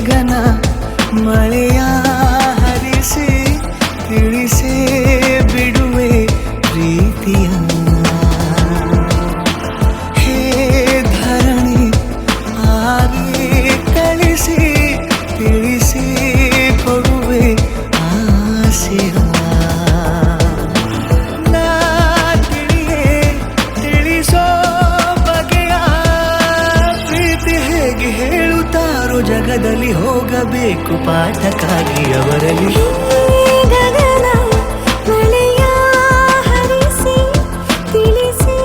ಗಗನ ಮಳೆಯ ಹರಿಸಿ ತಿಳಿಸೇ ಬಿಡುವೆ ಪ್ರೀತಿಯ ಹೇ ಧರಣಿ ಆಗಿ ಕಳಿಸಿ ತಿಳಿಸಿ ಕೊಡುವೆ ಆಸೆಯ ನಾ ತಿಳಿಯೇ ತಿಳಿಸೋ ಬಗೆಯ ಪ್ರೀತಿ ಹೇಗೆ ಹೇಳುತ್ತಾರೋ ಜಗದಲ್ಲಿ ಹೋಗಬೇಕು ಪಾಠಕ್ಕಾಗಿ ಅವರಲ್ಲಿ ಗಗನ ಮಳೆಯ ಹರಿಸಿ ತಿಳಿಸಿ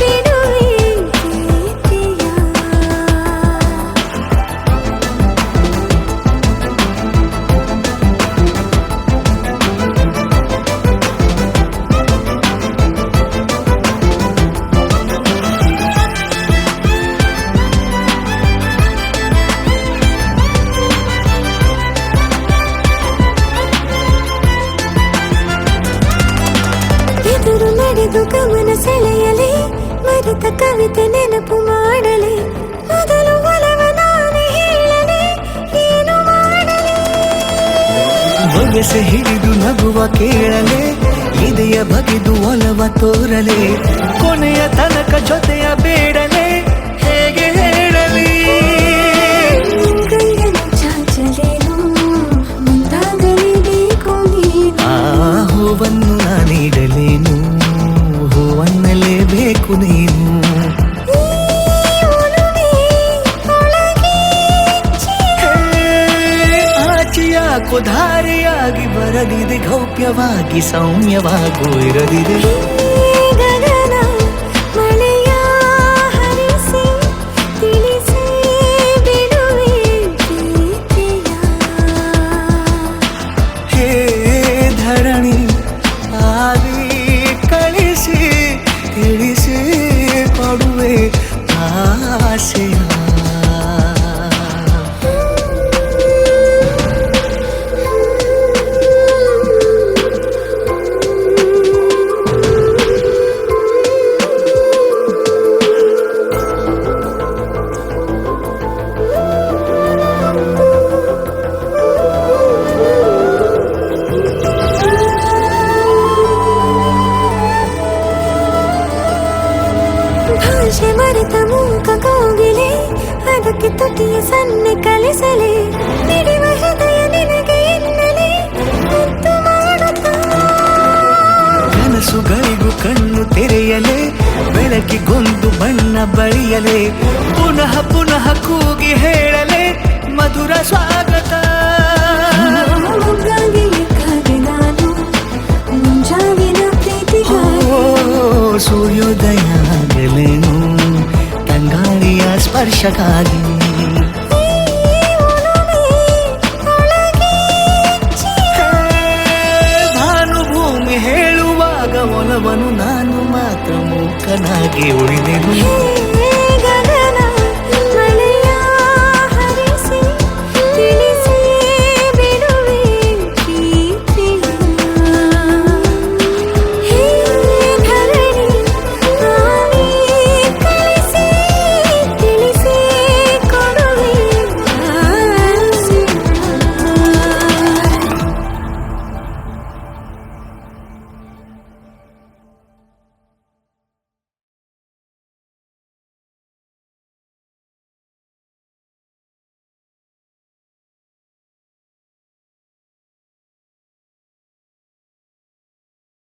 ಬಿಡುವೆ ಪ್ರೀತಿಯ ಎದುರು ನಡೆದು ಗಮನ ಸೆಳೆಯಲಿ ಮರೆತ ಕವಿತೆ ನೆನಪು ಮಾಡಲಿ ಮೊದಲು ಒಲವ ನಾನೇ ಹೇಳಲಿ ಏನು ಮಾಡಲಿ ಬೊಗಸೆ ಹಿಡಿದು ನಗುವ ಕೇಳಲೆ ಇದೆಯ ಬಗೆದು ಒಲವ ತೋರಲೆ ಕೊನೆಯ ತನಕ ಜೊತೆಯ ಬೇಡಲೆ ಹೇಗೆ ಹೇಳಲಿ ಕೈಯನ್ನು ಚಾಚಲೇನು ಮುಂದಾಗಲೇಬೇಕು ನೀನು ಆ ಹೂವನ್ನು ನಾನೀಡಲೇನು ಹೂವನ್ನಲೇಬೇಕು ನೀನು ಈ ಒಲವೇ ಒಳಗೆ ಆಚೆಯಾಕೋ ಧಾರೆಯಾಗಿ ಬರದಿದೆ ಗೌಪ್ಯವಾಗಿ ಸೌಮ್ಯವಾಗೂ ಇರದಿದೆ ಗಗನ ಮಳೆಯ ಹರಿಸಿ ತಿಳಿಸಿ ಬಿಡುವೆ ಪ್ರೀತಿಯ ಹೇ ಧರಣಿ ಆಗಿ ಕಳಿಸಿ ತಿಳಿಸಿ ಕೊಡುವೆ ಆಸೆಯ ಭಾಷೆ ಮರೆತ ಮೂಕ ಕೋಗಿಲೆ ಅದಕ್ಕೆ ತುಟಿಯ ಸನ್ನೆ ಕಲಿಸಲಿ ನಿಡಿವ ಹೃದಯ ನಿನಗೆ ಎನ್ನಲಿ ಮುದ್ದು ಮಾಡುತ್ತಾ ಕನಸುಗಳಿಗೂ ಕಣ್ಣು ತೆರೆಯಲೆ ಬೆಳಕಿಗೊಂದು ಬಣ್ಣ ಬಳಿಯಲೆ ಪುನಃ ಪುನಃ ಕೂಗಿ ಹೇಳಲೆ ಮಧುರ ಸ್ವಾಗತ ಮೊಗ್ಗಾಗಿ ಕಾದೆ ನಾನು ಮುಂಜಾವಿನ ಪ್ರೀತಿಗಾಗಿ ಓ ಸೂರ್ಯೋದಯ ಆಗಲೇನು ತಂಗಾಳಿಯ ಸ್ಪರ್ಶಕ್ಕಾಗಿ ಈ ಒಲವೇ ಒಳಗೆ ಭಾನುಭೂಮಿ ಹೇಳುವಾಗ ಒಲವನು ನಾನು ಮಾತ್ರ ಮೂಕನಾಗಿ ಉಳಿದೆನು